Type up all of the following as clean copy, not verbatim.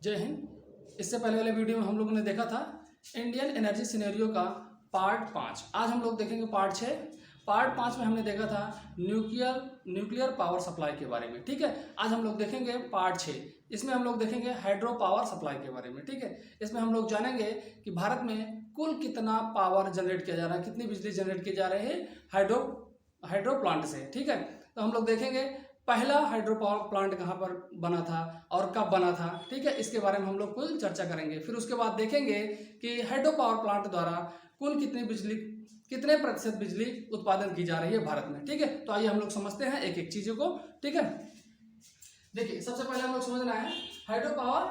जय हिंद। इससे पहले वाले वीडियो में हम लोगों ने देखा था इंडियन एनर्जी सिनेरियो का पार्ट 5। आज हम लोग देखेंगे पार्ट 6। पार्ट 5 में हमने देखा था न्यूक्लियर पावर सप्लाई के बारे में। ठीक है, आज हम लोग देखेंगे पार्ट 6। इसमें हम लोग देखेंगे हाइड्रो पावर सप्लाई के बारे में। ठीक है, इसमें हम लोग जानेंगे कि भारत में कुल कितना पावर जनरेट किया जा रहा है, कितनी बिजली जनरेट की जा रही है हाइड्रो प्लांट से। ठीक है, तो हम लोग देखेंगे पहला हाइड्रो पावर प्लांट कहाँ पर बना था और कब बना था। ठीक है, इसके बारे में हम लोग कुल चर्चा करेंगे। फिर उसके बाद देखेंगे कि हाइड्रो पावर प्लांट द्वारा कुल कितने प्रतिशत बिजली उत्पादन की जा रही है भारत में। ठीक है, तो आइए हम लोग समझते हैं एक एक चीजों को। ठीक है, देखिए सबसे पहले हम लोग समझना है हाइड्रो पावर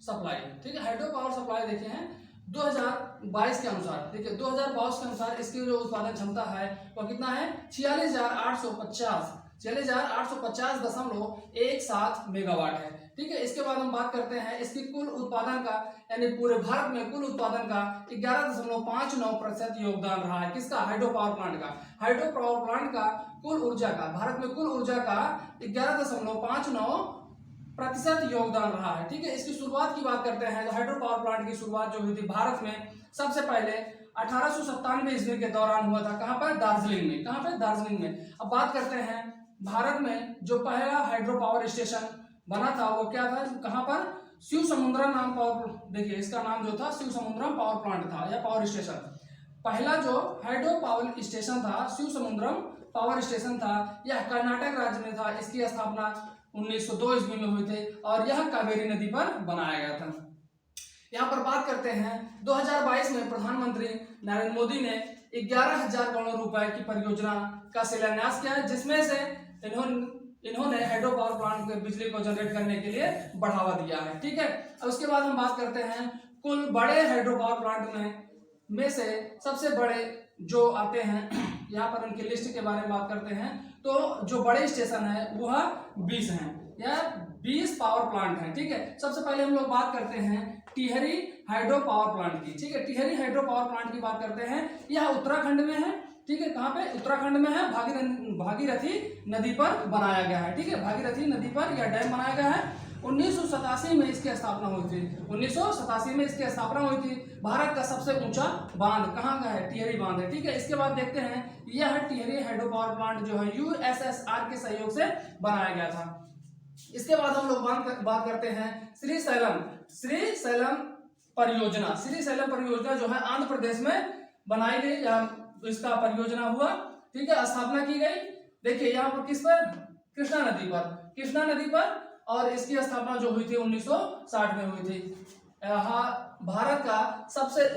सप्लाई। ठीक है, हाइड्रो पावर सप्लाई देखे हैं 2022 के अनुसार। ठीक है, 2022 के अनुसार इसकी जो उत्पादन क्षमता है वो कितना है 46,850.17 मेगावाट है। ठीक है, इसके बाद हम बात करते हैं इसकी कुल उत्पादन का, यानी पूरे भारत में कुल उत्पादन का 11.59% योगदान रहा है। किसका? हाइड्रो पावर प्लांट का। हाइड्रो पावर प्लांट का कुल ऊर्जा का, भारत में कुल ऊर्जा का 11.59% योगदान रहा है। ठीक है, इसकी शुरुआत की बात करते हैं तो हाइड्रो पावर प्लांट की शुरुआत जो हुई थी भारत में सबसे पहले 1897 ईस्वी के दौरान हुआ था। कहां पर? दार्जिलिंग में। कहां पर? दार्जिलिंग में। अब बात करते हैं भारत में जो पहला हाइड्रो पावर स्टेशन बना था वो क्या था, कहां पर? शिव समुद्रम नाम पावर, देखिए इसका नाम जो था शिव समुद्रम पावर प्लांट था या पावर स्टेशन। पहला जो हाइड्रो पावर स्टेशन था शिव समुद्रम पावर स्टेशन था, यह कर्नाटक राज्य में था। इसकी स्थापना 1902 ईस्वी में हुई थी और यह कावेरी नदी पर बनाया गया था। यहाँ पर बात करते हैं 2022 में प्रधानमंत्री नरेंद्र मोदी ने 11,000 करोड़ रुपए की परियोजना का शिलान्यास किया है, जिसमें से इन्होंने हाइड्रो पावर प्लांट में बिजली को जनरेट करने के लिए बढ़ावा दिया है। ठीक है, और उसके बाद हम बात करते हैं कुल बड़े हाइड्रो पावर प्लांट में से सबसे बड़े जो आते हैं, यहाँ पर उनकी लिस्ट के बारे में बात करते हैं तो जो बड़े स्टेशन है वह 20 हैं या 20 पावर प्लांट हैं। ठीक है, सबसे पहले हम लोग बात करते हैं टिहरी हाइड्रो पावर प्लांट की। ठीक है, टिहरी हाइड्रो पावर प्लांट की बात करते हैं, यह उत्तराखंड में है। ठीक है, कहाँ पे? उत्तराखंड में है। भागीरथी नदी पर बनाया गया है। ठीक है, भागीरथी नदी पर यह डैम बनाया गया है। 1987 में इसकी स्थापना हुई थी। 1987 में इसकी स्थापना हुई थी। भारत का सबसे ऊंचा बांध कहाँ का है? टिहरी बांध है। ठीक है, इसके बाद देखते हैं यह टिहरी हाइड्रो पावर प्लांट जो है USSR के सहयोग से बनाया गया था। इसके बाद हम लोग बात करते हैं श्रीशैलम परियोजना। श्रीशैलम परियोजना जो है आंध्र प्रदेश में बनाई गई, इसका परियोजना हुआ। ठीक है, स्थापना की गई। देखिए यहाँ पर किस पर? कृष्णा नदी पर और इसकी स्थापना जो हुई थी 1960 में हुई थी। भारत का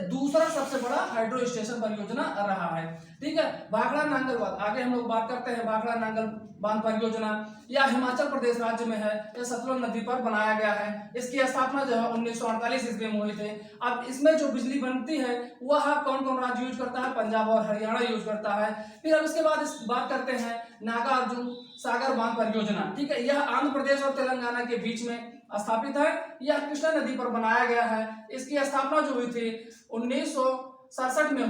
दूसरा सबसे बड़ा हाइड्रो स्टेशन परियोजना रहा है। ठीक है, भाखड़ा नांगल बांध, आगे हम लोग बात करते हैं भाखड़ा नांगल बांध परियोजना। यह हिमाचल प्रदेश राज्य में है, यह सतलुज नदी पर बनाया गया है। इसकी स्थापना जो है 1948 ईस्वी में हुई थी। अब इसमें जो बिजली बनती है वह कौन कौन राज्य यूज करता है? पंजाब और हरियाणा यूज करता है। फिर अब इसके बाद बात करते हैं नागार्जुन सागर बांध परियोजना। ठीक है, यह आंध्र प्रदेश और तेलंगाना के बीच में स्थापित है। यह कृष्णा नदी पर बनाया गया है। इसकी स्थापना जो हुई थी 1967 में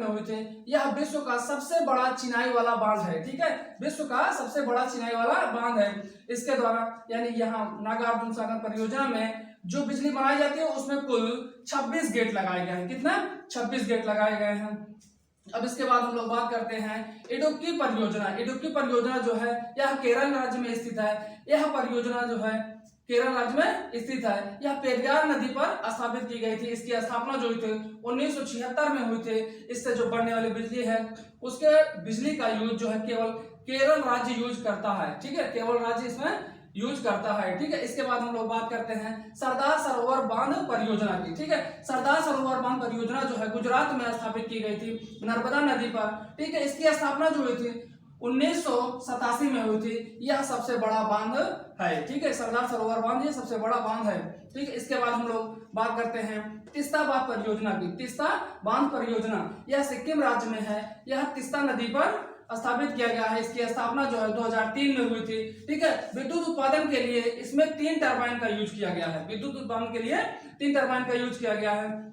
हुई थी। यह विश्व का सबसे बड़ा चिनाई वाला बांध है। ठीक है, विश्व का सबसे बड़ा चिनाई वाला बांध है। इसके द्वारा यानी यहाँ नागार्जुन सागर परियोजना में जो बिजली बनाई जाती है उसमें कुल 26 गेट लगाए गए हैं। कितना? 26 गेट लगाए गए हैं। अब इसके बाद हम लोग बात करते हैं इडुक्की परियोजना जो है यह केरल राज्य में स्थित है। यह परियोजना जो है केरल राज्य में स्थित है। यह पेरियार नदी पर स्थापित की गई थी। इसकी स्थापना जो हुई थी 1976 में हुई थी। इससे जो बनने वाली बिजली है उसके बिजली का यूज जो है केवल केरल राज्य यूज करता है। ठीक है, केवल राज्य इसमें यूज करता है। ठीक है, इसके बाद हम लोग बात करते हैं सरदार सरोवर बांध परियोजना की। ठीक है, सरदार सरोवर बांध परियोजना जो है गुजरात में स्थापित की गई थी नर्मदा नदी पर। ठीक है, इसकी स्थापना जो हुई थी 1987 में हुई थी। यह सबसे बड़ा बांध है। ठीक है, सरदार सरोवर बांध ये सबसे बड़ा बांध है। ठीक है, इसके बाद हम लोग बात करते हैं तीस्ता बांध परियोजना की। तीस्ता बांध परियोजना यह सिक्किम राज्य में है। यह तीस्ता नदी पर स्थापित किया गया है। इसकी स्थापना जो है 2003 में हुई थी। ठीक है, विद्युत उत्पादन के लिए इसमें 3 टरबाइन का यूज किया गया है। विद्युत उत्पादन के लिए 3 टरबाइन का यूज किया गया है।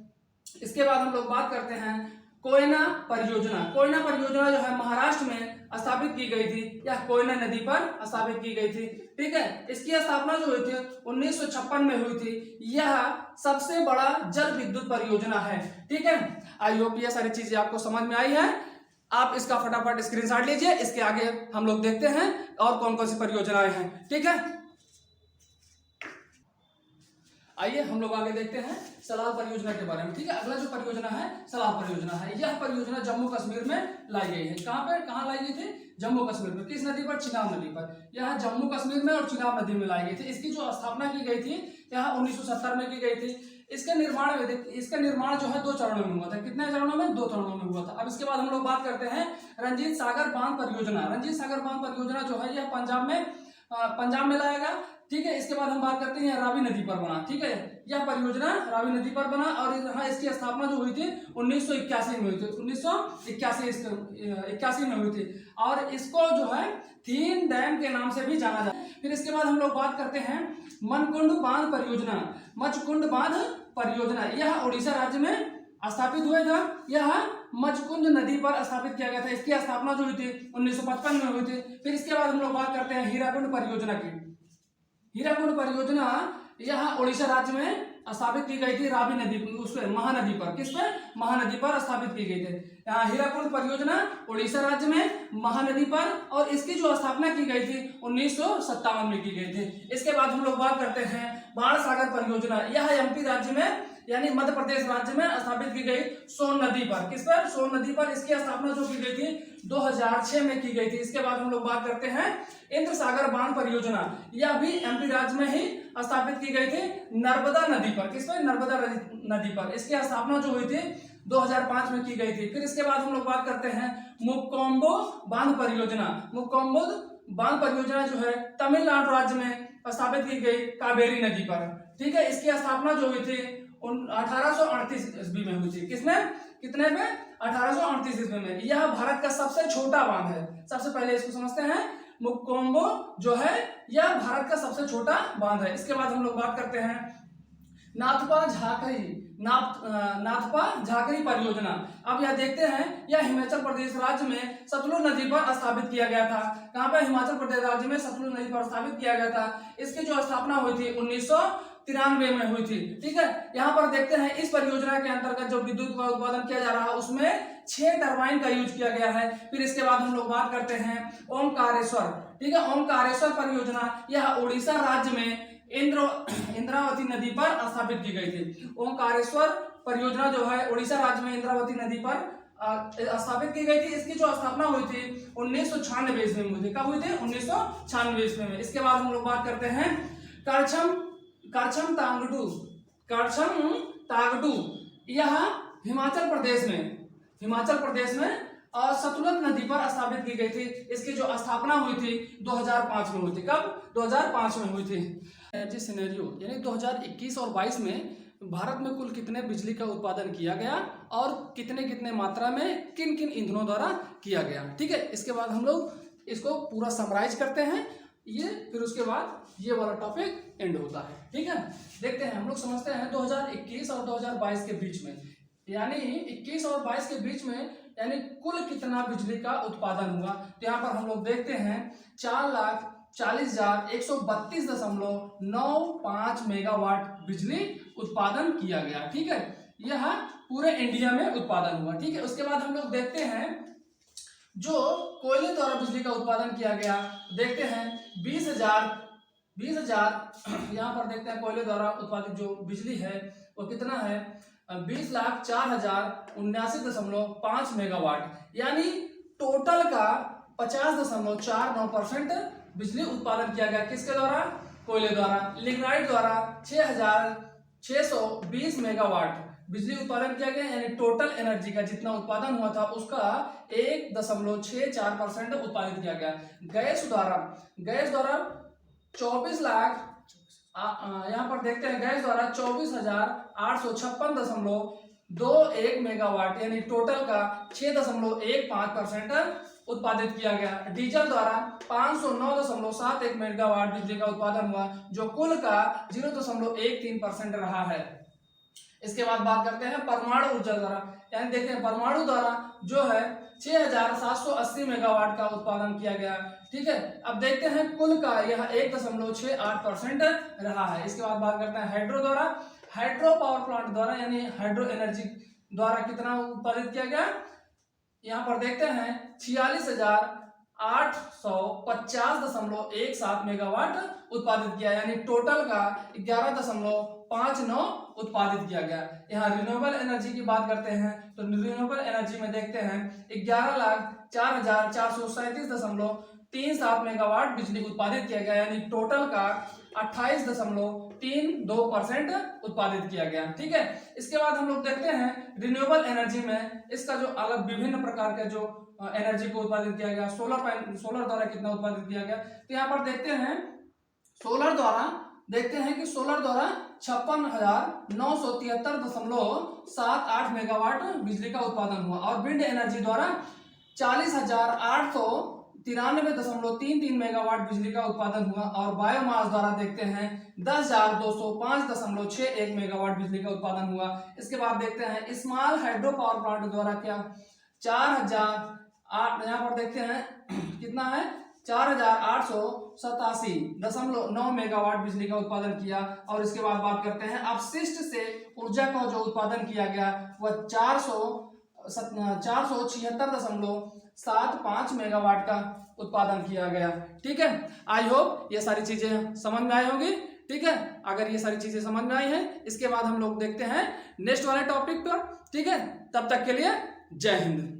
इसके बाद हम लोग बात करते हैं कोयना परियोजना जो है महाराष्ट्र में स्थापित की गई थी। यह कोयना नदी पर स्थापित की गई थी। ठीक है। इसकी स्थापना जो हुई थी 1956 में हुई थी। यह सबसे बड़ा जल विद्युत परियोजना है, ठीक है। आई होप ये सारी चीजें आपको समझ में आई है। आप इसका फटाफट स्क्रीनशॉट लीजिए। इसके आगे हम लोग देखते हैं और कौन कौन सी परियोजनाएं हैं, ठीक है। आइए हम लोग आगे देखते हैं सलाल परियोजना के बारे में, ठीक है। अगला जो परियोजना है सलाल परियोजना है। यह परियोजना जम्मू कश्मीर में लाई गई है। कहाँ लाई गई थी? जम्मू कश्मीर में। किस नदी पर? चिनाब नदी पर। यह जम्मू कश्मीर में और चिनाब नदी में लाई गई थी। इसकी जो स्थापना की गई थी यह 1970 में की गई थी। इसका निर्माण जो है 2 चरणों में हुआ था। कितने चरणों में? 2 चरणों में हुआ था। अब इसके बाद हम लोग बात करते हैं रंजीत सागर बांध परियोजना। रंजीत सागर बांध परियोजना जो है यह पंजाब में लाया गया, ठीक है। इसके बाद हम बात करते हैं रावी नदी पर बना, ठीक है। यह परियोजना रावी नदी पर बना और यहाँ इसकी स्थापना जो हुई थी 1981 में हुई थी। 1981 में हुई थी और इसको जो है थीन डैम के नाम से भी जाना जाता है। फिर इसके बाद हम लोग बात करते हैं मनकुंड बांध परियोजना। मचकुंड बांध परियोजना यह उड़ीसा राज्य में स्थापित हुआ था। यह मचकुंड नदी पर स्थापित किया गया था। इसकी स्थापना जो हुई थी 1955 में हुई थी। फिर इसके बाद हम लोग बात करते हैं हीराकुंड परियोजना की। हीराकुंड परियोजना यह उड़ीसा राज्य में स्थापित की गई थी रावी नदी उसपे महानदी पर। किस पे? महानदी पर स्थापित की गई थी। हीराकुंड परियोजना उड़ीसा राज्य में महानदी पर और इसकी जो स्थापना की गई थी 1957 में की गई थी। इसके बाद हम लोग बात करते हैं बाण सागर परियोजना। यह एमपी राज्य में यानी मध्य प्रदेश राज्य में स्थापित की गई सोन नदी पर। किस पर? सोन नदी पर। इसकी स्थापना जो की गई थी 2006 में की गई थी। इसके बाद हम लोग बात करते हैं इंद्र सागर बांध परियोजना। यह भी एमपी राज्य में ही स्थापित की गई थी नर्मदा नदी पर। किस पर? नर्मदा नदी पर। इसकी स्थापना जो हुई थी 2005 में की गई थी। फिर इसके बाद हम लोग बात करते हैं मुक्कोम्बो बांध परियोजना। मुक्कोम्बो बांध परियोजना जो है तमिलनाडु राज्य में स्थापित की गई कावेरी नदी पर, ठीक है। इसकी स्थापना जो हुई थी 1838 ईस्वी में हुई थी। किसमें? कितने में? 1838 ईस्वी में। यह भारत का सबसे छोटा बांध है। सबसे पहले इसको समझते हैं। मुक्कोम्बो जो है यह भारत का सबसे छोटा बांध है। इसके बाद हम लोग बात करते हैं नाथपा झाकरी परियोजना। अब यह देखते हैं यह हिमाचल प्रदेश राज्य में सतलुज नदी पर स्थापित किया गया था। कहाँ पर? हिमाचल प्रदेश राज्य में सतलुज नदी पर स्थापित किया गया था। इसकी जो स्थापना हुई थी 1993 में हुई थी, ठीक है। यहाँ पर देखते हैं इस परियोजना के अंतर्गत जो विद्युत का उत्पादन किया जा रहा है उसमें 6 टरबाइन का यूज किया गया है। फिर इसके बाद हम लोग बात करते हैं ओमकारेश्वर, ठीक है। ओमकारेश्वर परियोजना यह उड़ीसा राज्य में इंद्रावती नदी पर स्थापित की गई थी। ओमकारेश्वर परियोजना जो है उड़ीसा राज्य में इंद्रावती नदी पर स्थापित की गई थी। इसकी जो स्थापना हुई थी 1996 ईस्वी में हुई थी। कब हुई थी? 1996 ईस्वी में। इसके बाद हम लोग बात करते हैं करछम तागडू। यह हिमाचल प्रदेश में और सतलुज नदी पर स्थापित की गई थी। इसकी जो स्थापना हुई थी 2005 में हुई थी। कब? 2005 में हुई थी। जिस सिनेरियो यानी 2021 और 22 में भारत में कुल कितने बिजली का उत्पादन किया गया और कितने मात्रा में किन किन ईंधनों द्वारा किया गया, ठीक है। इसके बाद हम लोग इसको पूरा समराइज करते हैं ये, फिर उसके बाद ये वाला टॉपिक एंड होता है, ठीक है। देखते हैं हम लोग समझते हैं 2021 और 2022 के बीच में यानी 21 और 22 के बीच में यानी कुल कितना बिजली का उत्पादन हुआ। तो यहाँ पर हम लोग देखते हैं 4,40,132.95 मेगावाट बिजली उत्पादन किया गया, ठीक है। यह पूरे इंडिया में उत्पादन हुआ, ठीक है। उसके बाद हम लोग देखते हैं जो कोयले द्वारा बिजली का उत्पादन किया गया। देखते हैं 20,000 यहाँ पर देखते हैं कोयले द्वारा उत्पादित जो बिजली है वो कितना है 20,04,079.5 मेगावाट यानी टोटल का 50.49% बिजली उत्पादन किया गया। किसके द्वारा? कोयले द्वारा। लिग्नाइट द्वारा 6,620 मेगावाट बिजली उत्पादन किया गया यानी टोटल एनर्जी का जितना उत्पादन हुआ था उसका 1.64% उत्पादित किया गया। गैस द्वारा 24 लाख यहाँ पर देखते हैं गैस द्वारा 24,856.21 मेगावाट यानी टोटल का 6.15% उत्पादित किया गया। डीजल द्वारा 509.71 मेगावाट बिजली का उत्पादन हुआ जो कुल का 0.13% रहा है। इसके बाद बात करते हैं परमाणु ऊर्जा द्वारा यानी देखते हैं परमाणु द्वारा जो है 6,780 मेगावाट का उत्पादन किया गया ठीक है। अब देखते हैं कुल का यह 1.68% रहा है। इसके बाद बात करते हैं हाइड्रो द्वारा। हाइड्रो पावर प्लांट द्वारा यानी हाइड्रो एनर्जी द्वारा कितना उत्पादित किया गया, यहाँ पर देखते हैं 46,850.17 मेगावाट उत्पादित किया, यानी टोटल का 11.59 उत्पादित किया गया। यहाँ रिन्यूएबल एनर्जी की बात करते हैं तो रिन्यूएबल एनर्जी में देखते हैं 11,04,437.37 मेगावाट बिजली उत्पादित किया गया, यानी टोटल का 28.32% उत्पादित किया गया। ठीक है। इसके बाद हम लोग देखते हैं रिन्यूएबल एनर्जी में इसका जो अलग विभिन्न प्रकार के जो एनर्जी को उत्पादित किया गया, सोलर द्वारा कितना उत्पादित किया गया, तो यहाँ पर देखते हैं सोलर द्वारा 56,973.78 मेगावाट बिजली का उत्पादन हुआ, और विंड एनर्जी द्वारा 40,893.33 मेगावाट बिजली का उत्पादन हुआ, और बायोमास द्वारा देखते हैं 10,205.61 मेगावाट बिजली का उत्पादन हुआ। इसके बाद देखते हैं स्मॉल हाइड्रो पावर प्लांट द्वारा क्या 4,008, यहाँ पर देखते हैं कितना है 4,887.9 मेगावाट बिजली का उत्पादन किया। और इसके बाद बात करते हैं अपशिष्ट से ऊर्जा का जो उत्पादन किया गया वह 476.75 मेगावाट का उत्पादन किया गया। ठीक है। आई होप ये सारी चीजें समझ में आई होंगी। ठीक है। अगर ये सारी चीजें समझ में आई हैं, इसके बाद हम लोग देखते हैं नेक्स्ट वाले टॉपिक पर। ठीक है। तब तक के लिए जय हिंद।